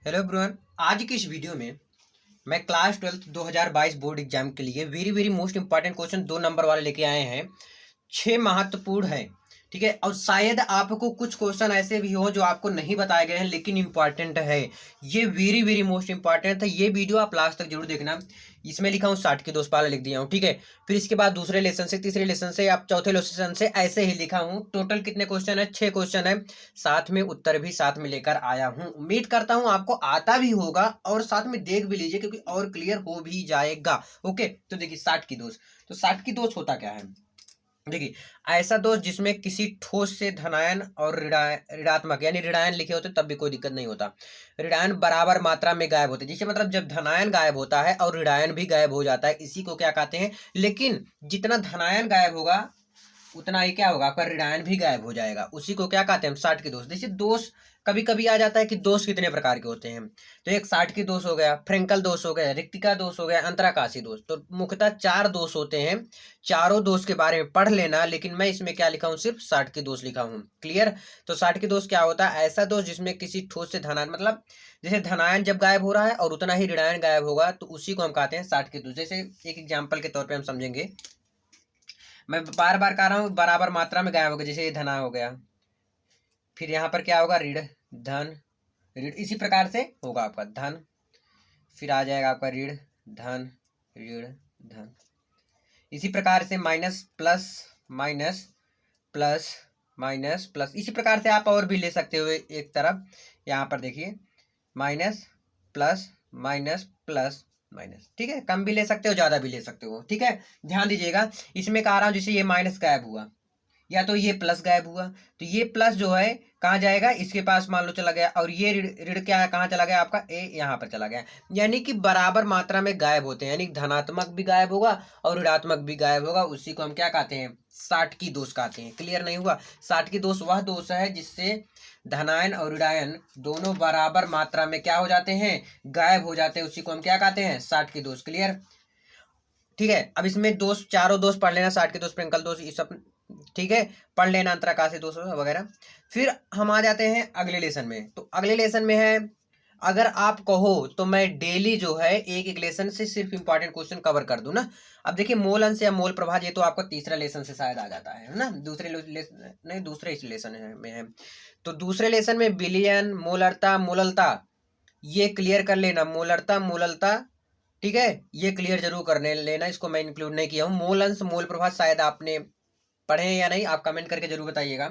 Hello everyone. आज की इस वीडियो में मैं क्लास 12 2022 बोर्ड एग्जाम के लिए very very most important question 2 number वाले लेके आए हैं। 6 महत्वपूर्ण है, ठीक है। और शायद आपको कुछ क्वेश्चन ऐसे भी हो जो आपको नहीं बताए गए हैं लेकिन इंपॉर्टेंट है। ये वेरी वेरी मोस्ट इंपॉर्टेंट है। ये वीडियो आप लास्ट तक जरूर देखना। इसमें लिखा हूँ 60 की 2 पाला लिख दिया हूँ, ठीक है। फिर इसके बाद दूसरे लेसन से, तीसरे लेसन से, आप चौथे लेसन से ऐसे ही लिखा हूँ। टोटल कितने क्वेश्चन है? 6 क्वेश्चन है। साथ में उत्तर भी साथ में लेकर आया हूँ। उम्मीद करता हूँ आपको आता भी होगा और साथ में देख भी लीजिए क्योंकि और क्लियर हो भी जाएगा। ओके, तो देखिए 60 की दोष। तो 60 की दोष होता क्या है? देखिए, ऐसा दोष जिसमें किसी ठोस से धनायन और ऋणात्मक यानी ऋणायन लिखे होते तब भी कोई दिक्कत नहीं होता। ऋणायन बराबर मात्रा में गायब होते, जिससे मतलब जब धनायन गायब होता है और ऋणायन भी गायब हो जाता है, इसी को क्या कहते हैं। लेकिन जितना धनायन गायब होगा उतना ही क्या होगा, आपका ऋणायन भी गायब हो जाएगा। उसी को क्या कहते हैं? 60 के दोष। जैसे दोष कभी कभी आ जाता है कि दोष कितने प्रकार के होते हैं। तो एक 60 की दोष हो गया, फ्रेंकल दोष हो गया, रिक्तिका दोष हो गया, अंतराकाशी दोष। तो मुख्यतः 4 दोष होते हैं। चारों दोष के बारे में पढ़ लेना, लेकिन मैं इसमें क्या लिखा हूँ? सिर्फ 60 की दोष लिखा हूँ। क्लियर? तो 60 की दोष क्या होता है? ऐसा दोष जिसमें किसी ठोस से धनायन, मतलब जैसे धनायन जब गायब हो रहा है और उतना ही ऋणायन गायब होगा, तो उसी को हम कहते हैं 60 की दोष। जैसे एक एग्जाम्पल के तौर पर हम समझेंगे। मैं बार बार कह रहा हूँ बराबर मात्रा में गायब हो गया। जैसे ये धना हो गया, फिर यहाँ पर क्या होगा? ऋण, धन, ऋण। इसी प्रकार से होगा आपका धन, फिर आ जाएगा आपका ऋण, धन, ऋण, धन। इसी प्रकार से minus plus, minus plus, minus plus. इसी प्रकार से आप और भी ले सकते हो। एक तरफ यहाँ पर देखिए minus plus, minus plus, minus, ठीक है। कम भी ले सकते हो, ज्यादा भी ले सकते हो, ठीक है। ध्यान दीजिएगा, इसमें कह रहा हूं जैसे ये माइनस गायब हुआ या तो ये प्लस गायब हुआ, तो ये प्लस जो है कहाँ जाएगा? इसके पास मान लो चला गया। और ये ऋण, ऋण क्या है? कहाँ चला गया आपका? ए यहाँ पर चला गया। यानी कि बराबर मात्रा में गायब होते हैं, यानी धनात्मक भी गायब होगा और ऋणात्मक भी गायब होगा। उसी को हम क्या कहते हैं? 60 की दोष कहते हैं। क्लियर नहीं हुआ? 60 की दोष वह दोष है जिससे धनायन और ऋणायन दोनों बराबर मात्रा में क्या हो जाते हैं? गायब हो जाते हैं। उसी को हम क्या कहते हैं? 60 की दोष। क्लियर? ठीक है। अब इसमें दोष, चारों दोष पढ़ लेना। 60 के दोष, प्रिंकल दोष, ये सब ठीक है, पढ़ लेना, अंतराकाशी दोष वगैरह। फिर हम आ जाते हैं अगले लेसन में। तो अगले लेसन में है, अगर आप कहो तो मैं डेली जो है एक एक लेसन से सिर्फ इंपॉर्टेंट क्वेश्चन कवर कर दूं ना। अब देखिए मोल अंश या मोल प्रभाज, ये तो आपका तीसरा लेसन से शायद आ जाता है ना। दूसरे लेसन नहीं, दूसरे इस लेसन में है। तो दूसरे लेसन में विलयन, मोलरता, मोललता, ये क्लियर कर लेना। मोलरता, मोललता, ठीक है, ये क्लियर जरूर करने लेना। इसको मैं इंक्लूड नहीं किया हूँ। मोल अंश, मोल प्रभाज शायद आपने पढ़े हैं या नहीं, आप कमेंट करके जरूर बताइएगा।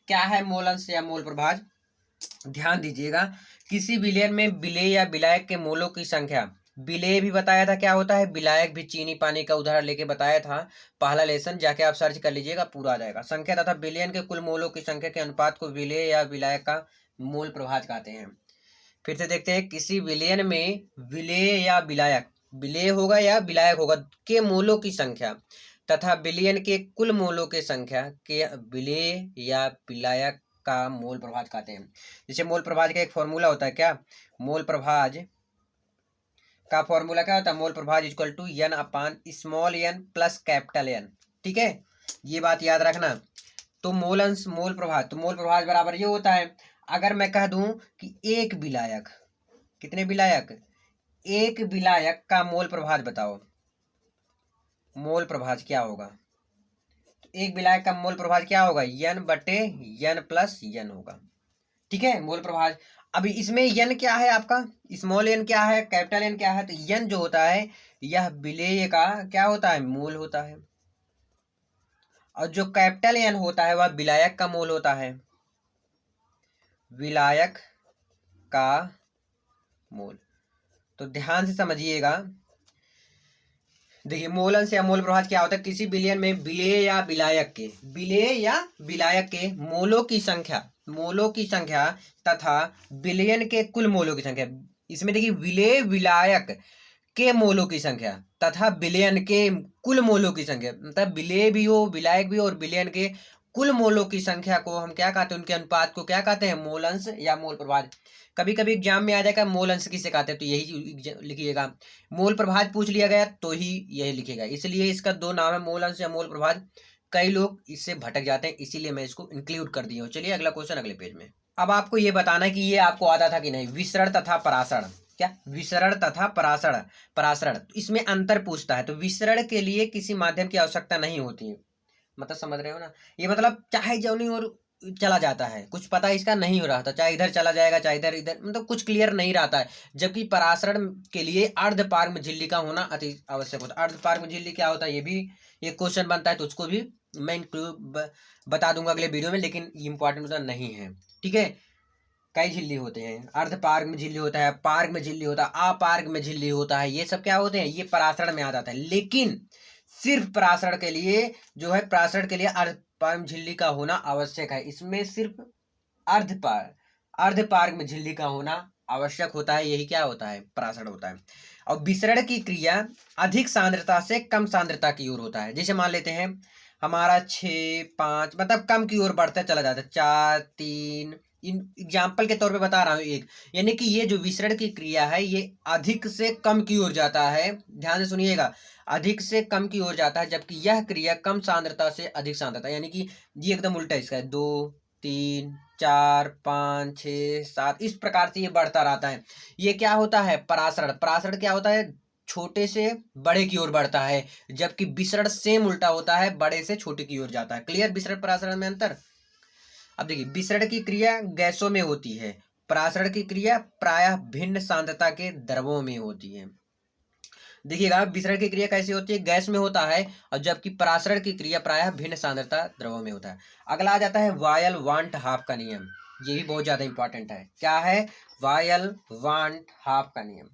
क्या है मोल अंश या मोल प्रभाज? ध्यान दीजिएगा, किसी विलयन में विलेय या विलायक के मोलों की संख्या, विलेय भी बताया था क्या होता है, विलायक भी चीनी पानी का उदाहरण लेके बताया था। पहला लेसन जाके आप सर्च कर लीजिएगा, पूरा आ जाएगा। संख्या तथा विलयन के कुल मोलों की संख्या के अनुपात को विलेय या विलायक का मोल प्रभाज कहते हैं। फिर से देखते हैं, किसी विलयन में विलेय या विलायक, विलेय होगा या विलायक होगा, के मोलों की संख्या तथा विलयन के कुल मोलों की संख्या के विलेय या विलायक का मोल प्रभाज कहते हैं। जैसे मोल प्रभाज का एक फॉर्मूला होता है, क्या? मोल प्रभाज का फॉर्मूला क्या होता है? मोल प्रभाज equal to N upon small N plus capital N, ठीक है, ये बात याद रखना। तो मोल अंश, मोल प्रभाज, तो मोल प्रभाज बराबर ये होता है। अगर मैं कह दूं कि एक विलायक, कितने विलायक? एक विलायक का मोल प्रभाज बताओ, मोल प्रभाज क्या होगा? तो एक विलायक का मोल प्रभाज क्या होगा? एन बटे एन प्लस एन होगा, ठीक है, मोल प्रभाज। अभी इसमें एन क्या है आपका? स्मॉल एन क्या है, कैपिटल एन क्या है? तो एन जो होता है यह विलेय का क्या होता है? मोल होता है। और जो कैपिटल एन होता है वह विलायक का मोल होता है, विलायक का मोल। तो ध्यान से समझिएगा। देखिए मोल अंश या मोल प्रभाज क्या होता है? किसी विलयन में विलेय या विलायक के, विलेय या विलायक के मोलों की संख्या, मोलों की संख्या तथा विलयन के कुल मोलों की संख्या। इसमें देखिए विलेय विलायक के मोलों की संख्या तथा विलयन के कुल मोलों की संख्या, मतलब विलेय भी हो, विलायक भी हो और विलयन के कुल मोलों की संख्या को हम क्या कहते हैं? उनके अनुपात को क्या कहते हैं? मोल अंश या मोल प्रभाज। कभी कभी एग्जाम में आ जाएगा मोल अंश किसे कहते हैं, तो यही लिखिएगा। मोल प्रभाज पूछ लिया गया तो ही यही लिखेगा, इसलिए इसका 2 नाम है, मोल अंश या मोल प्रभाज। कई लोग इससे भटक जाते हैं, इसीलिए मैं इसको इंक्लूड कर दिया हूँ। चलिए अगला क्वेश्चन अगले पेज में। अब आपको ये बताना है कि ये आपको आता था कि नहीं, विसरण तथा परासरण। क्या? विसरण तथा परासरण। परासरण इसमें अंतर पूछता है। तो विसरण के लिए किसी माध्यम की आवश्यकता नहीं होती है, मतलब समझ रहे हो ना। ये मतलब चाहे जो नहीं और चला जाता है, कुछ पता इसका नहीं हो रहा था, चाहे इधर चला जाएगा चाहे इधर इधर, मतलब कुछ क्लियर नहीं रहता है। जबकि परासरण के लिए अर्धपारगम्य झिल्ली का होना अति आवश्यक होता है। अर्धपारगम्य झिल्ली क्या होता है, ये भी एक क्वेश्चन बनता है, तो उसको भी मैं बता दूंगा अगले वीडियो में, लेकिन इंपॉर्टेंट उतना नहीं है। ठीक है, कई झिल्ली होते हैं, अर्धपार्ग में झिल्ली होता है, पार्ग में झिल्ली होता है, अपार्ग में झिल्ली होता है, ये सब क्या होते हैं, ये परासरण में आ जाता है। लेकिन सिर्फ परासरण के लिए जो है, परासरण के लिए अर्धपार्ग झिल्ली का होना आवश्यक है। इसमें सिर्फ अर्धपार्ग में झिल्ली का होना आवश्यक होता है, यही क्या होता है, परासरण होता है। और विसरण की क्रिया अधिक सांद्रता से कम सांद्रता की ओर होता है। जैसे मान लेते हैं हमारा 6 5, मतलब कम की ओर बढ़ता चला जाता है, 4 3, इन एग्जाम्पल के तौर पे बता रहा हूँ एक। यानी कि ये जो विसरण की क्रिया है ये अधिक से कम की ओर जाता है, ध्यान से सुनिएगा, अधिक से कम की ओर जाता है, जबकि यह क्रिया कम सांद्रता से अधिक सांद्रता, यानी कि ये एकदम उल्टा इसका है, 2 3 4 5 6 7, इस प्रकार से ये बढ़ता रहता है। ये क्या होता है, परासरण। परासरण क्या होता है, छोटे से बड़े की ओर बढ़ता है, जबकि विसरण सेम उल्टा होता है, बड़े से छोटे की ओर जाता है। क्लियर, विसरण परासरण में अंतर। अब देखिए, विसरण की क्रिया गैसों में होती है, परासरण की क्रिया प्रायः भिन्न सांद्रता के द्रवों में होती है। देखिएगा, विसरण की क्रिया कैसी होती है, गैस में होता है, और जबकि परासरण की क्रिया प्रायः भिन्न सांद्रता द्रवों में होता है। अगला आ जाता है वायल वांट हाफ का नियम। ये भी बहुत ज्यादा इंपॉर्टेंट है। क्या है, वायल वांट हाफ का नियम।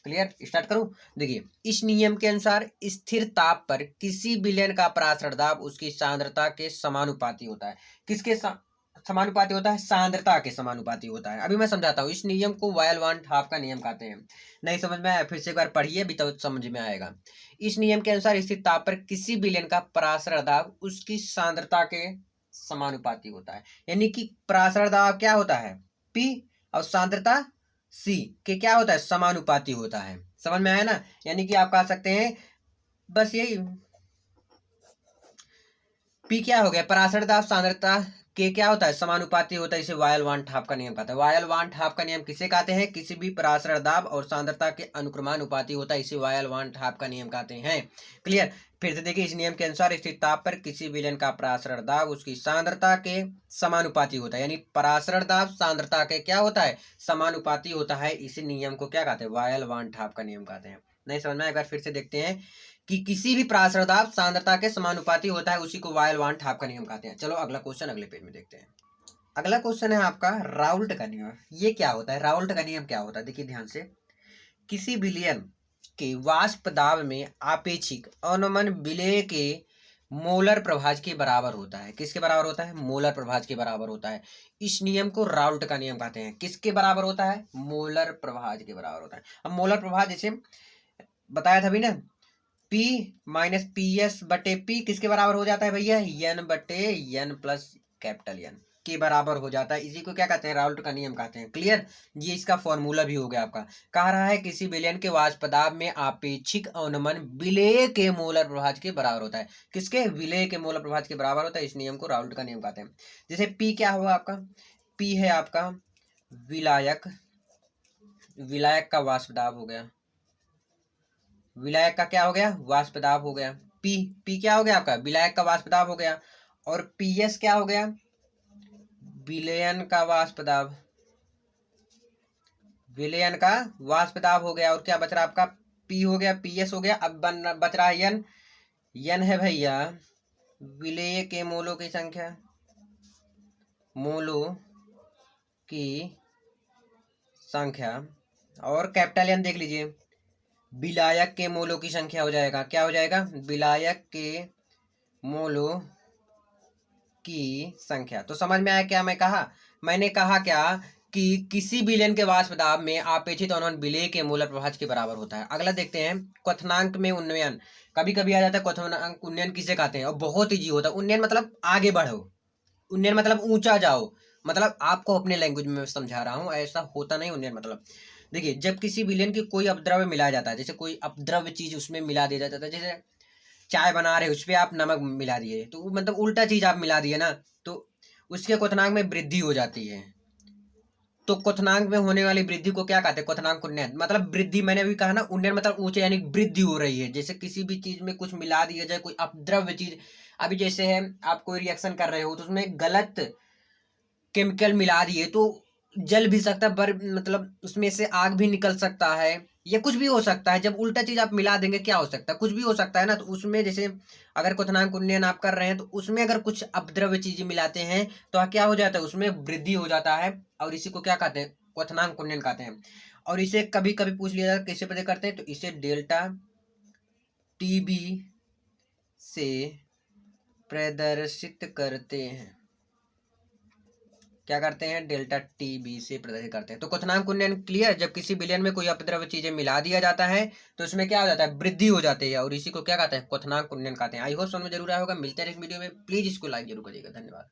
क्लियर, स्टार्ट करूं। देखिए, इस नियम के अनुसार स्थिर ताप पर किसी विलयन का परासरण दाब उसकी सांद्रता के समानुपाती होता है। किसके समानुपाती होता है, सांद्रता के समानुपाती होता है। अभी मैं समझाता हूँ, इस नियम को वायल वांट हाफ का नियम कहते हैं। नहीं समझ में आया, फिर से एक बार पढ़िए, अभी तो समझ में आएगा। इस नियम के अनुसार स्थिर ताप पर किसी विलयन का परासरण दाब उसकी सांद्रता के समानुपाती होता है। यानी कि परासरण दाब क्या होता है, P, और सांद्रता C के क्या होता है, समानुपाती होता है। समझ में आया ना। यानी कि आप कह सकते हैं बस यही, P क्या हो गया, परासरण दाब सांद्रता के क्या होता है, समानुपाती होता है। इसे वायल वांट हाफ का नियम कहते हैं। वायल वांट हाफ का नियम किसे कहते हैं, किसी भी परासरण दाब और सांद्रता के अनुक्रमानुपाती होता है, इसे वायल वांट हाफ का नियम कहते हैं। क्लियर, फिर से देखिए, इस नियम के अनुसार स्थिर ताप पर किसी विलयन का परासरण दाब उसकी सांद्रता के समानुपाती होता है। यानी परासरण दाब सांद्रता के क्या होता है, समानुपाती होता है। इसी नियम को क्या कहते हैं, वायल वांट हाफ का नियम कहते हैं। नहीं समझ में, एक बार फिर से देखते हैं कि किसी भी परासरण दाब सांद्रता के समानुपाती होता है, उसी को वायल वांट हाफ का नियम कहते हैं। चलो अगला क्वेश्चन अगले पेज में देखते हैं। अगला क्वेश्चन है आपका राउल्ट का नियम। ये क्या होता है, राउल्ट का नियम क्या होता है, देखिए ध्यान से। किसी विलयन के वाष्प दाब में आपेक्षिक अवनमन विलय के मोलर प्रभाज के बराबर होता है। किसके बराबर होता है, मोलर प्रभाज के बराबर होता है। इस नियम को राउल्ट का नियम कहते हैं। किसके बराबर होता है, मोलर प्रभाज के बराबर होता है। अब मोलर प्रभाज जैसे बताया था भी ना, P माइनस पी एस बटे P किसके बराबर हो जाता है भैया, N बटे N प्लस कैपिटल N के बराबर हो जाता है। इसी को क्या कहते हैं, राउल्ट का नियम कहते हैं। क्लियर, ये इसका फॉर्मूला भी हो गया आपका। कह रहा है किसी विलयन के वाष्प दाब में आपेक्षिक अवनमन विलय के मोलर प्रभाज के बराबर होता है। किसके, विलय के मोलर प्रभाज के बराबर होता है। इस नियम को राउल्ट का नियम कहते हैं। जैसे P क्या हुआ आपका, P है आपका विलायक, विलायक का वाष्प दाब हो गया, विलायक का क्या हो गया, वाष्प दाब हो गया। पी क्या हो गया आपका, विलायक का वाष्प दाब हो गया। और पीएस क्या हो गया, विलयन का वाष्प दाब, विलयन का वाष्प दाब हो गया। और क्या बच रहा आपका, पी हो गया, पीएस हो गया। अब बच रहा है एन। एन है भैया विलय के मोलों की संख्या, मोलों की संख्या। और कैपिटल एन देख लीजिए, विलायक के मोलों की संख्या हो जाएगा। क्या हो जाएगा, विलायक के मोलों की संख्या। तो समझ में आया क्या मैं कहा, मैंने कहा क्या कि किसी विलयन के वाष्प दाब में आपेक्षिक अवनमन विलय के मोलर प्रभाज के बराबर होता है। अगला देखते हैं, क्वथनांक में उन्नयन। कभी कभी आ जाता है क्वथनांक उन्नयन किसे कहते हैं, और बहुत ईजी होता है। उन्नयन मतलब आगे बढ़ो, उन्नयन मतलब ऊंचा जाओ, मतलब आपको अपने लैंग्वेज में समझा रहा हूँ, ऐसा होता नहीं उन्नयन मतलब। देखिए, जब किसी विलयन की कोई अपद्रव्य मिलाया जाता है, जैसे कोई अपद्रव्य चीज उसमें मिला दिया जाता है, जैसे चाय बना रहे उस पर आप नमक मिला दिए, तो मतलब उल्टा चीज आप मिला दिए ना, तो उसके क्वथनांक में वृद्धि हो जाती है। तो क्वथनांक में होने वाली वृद्धि को क्या कहते हैं? क्वथनांक उन्नयन। मतलब वृद्धि, मैंने अभी कहा ना, उन्नयन मतलब ऊंचे, यानी वृद्धि हो रही है। जैसे किसी भी चीज में कुछ मिला दिया जाए, कोई अपद्रव्य चीज, अभी जैसे है आप कोई रिएक्शन कर रहे हो तो उसमें गलत केमिकल मिला दिए तो जल भी सकता है, मतलब उसमें से आग भी निकल सकता है, या कुछ भी हो सकता है। जब उल्टा चीज आप मिला देंगे क्या हो सकता है? कुछ भी हो सकता है ना। तो उसमें जैसे अगर क्वथनांक उन्नयन आप कर रहे हैं तो उसमें अगर कुछ अपद्रव्य चीजें मिलाते हैं तो क्या हो जाता है? उसमें वृद्धि हो जाता है, और इसी को क्या कहते हैं? क्वथनांक उन्नयन कहते हैं। और इसे कभी कभी पूछ लिया जाता है कैसे पता करते हैं, तो इसे डेल्टा टीबी से प्रदर्शित करते हैं। क्या करते हैं? डेल्टा टी से प्रदर्शित करते हैं। तो क्वथनांक उन्नयन क्लियर। जब किसी विलयन में कोई अपद्रव्य चीजें मिला दिया जाता है तो उसमें क्या हो जाता है? वृद्धि हो जाती है, और इसी को क्या कहते हैं? क्वथनांक उन्नयन कहते हैं। आई होप समझ में जरूर आया होगा। मिलते हैं नेक्स्ट वीडियो में। प्लीज इसको लाइक जरूर करिएगा। धन्यवाद।